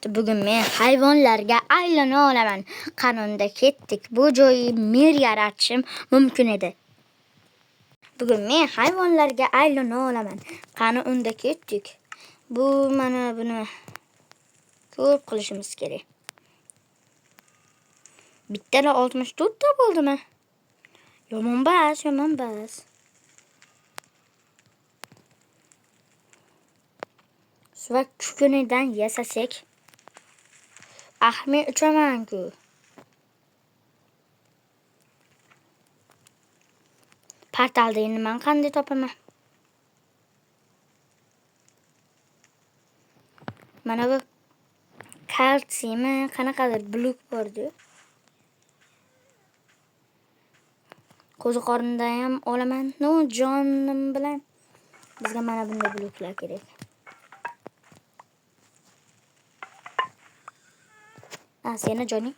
Bugun men hayvonlarga aylana olaman. Qanunda ketdik. Bu joyi mer yaratishim mumkin edi. Bugun men hayvonlarga aylana olaman. Qani unda ketdik. Mana buni ko'p qilishimiz kerak. Bittada 64 ta bo'ldimi? Yomon bas. Suva kukunidan yasasak. Men uchaman-ku. Portalda endi men qanday topaman? Mana bu kalsiymi, qanaqadir blok bor-ku. Qo'ziqorinda ham olaman. Jonim bilan bizga mana bunday bloklar kerak. Seni joning.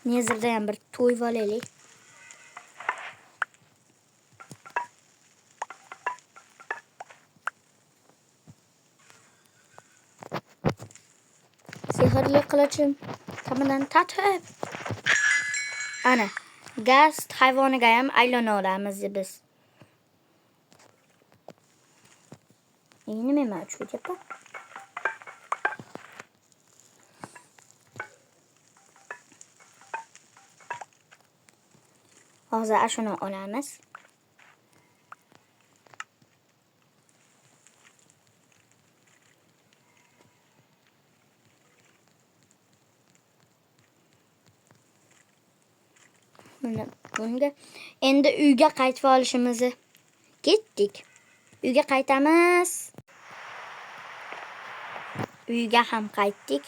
Nezirda ham bir to'y olaylik. Sehrli qilichim kamidan tatib. Ana, gaz hayvoniga ham aylana olamiz biz. Nima mavjud? Hozir shuni olamiz. Bunga endi uyga qaytib olishimizni ketdik. Uyga qaytamiz. Uyga ham qaytdik.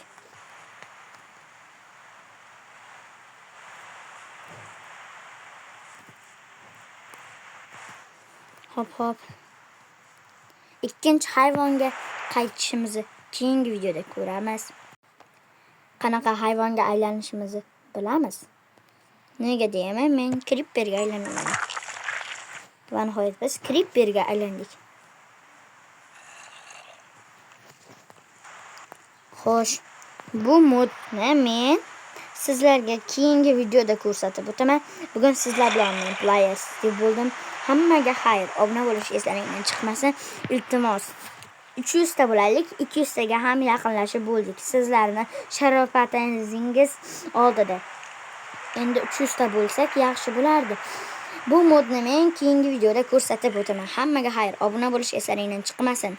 Hop. Ikkinchi hayvonga qaytishimizni keyingi videoda ko'ramiz. Qanaqa hayvonga aylanishimizni bilamiz. Nega deyman, men Creeperga aylanaman. Va nihoyat biz Creeperga aylandik. Xo'sh, bu modni men sizlarga keyingi videoda ko'rsatib o'taman. Bugun sizlar bilan men Players deb bo'ldim. Hammaga xayr. Obuna bo'lish eslaringizdan chiqmasin. Iltimos 300 ta bo'laylik, 200 taga ham yaqinlashib bo'ldik. Sizlarni sharofatingiz oldida. Endi 300 ta bo'lsak yaxshi bo'lardi. Bu modni men keyingi videoda ko'rsatib o'taman. Hammaga xayr. Obuna bo'lish eslaringizdan chiqmasin.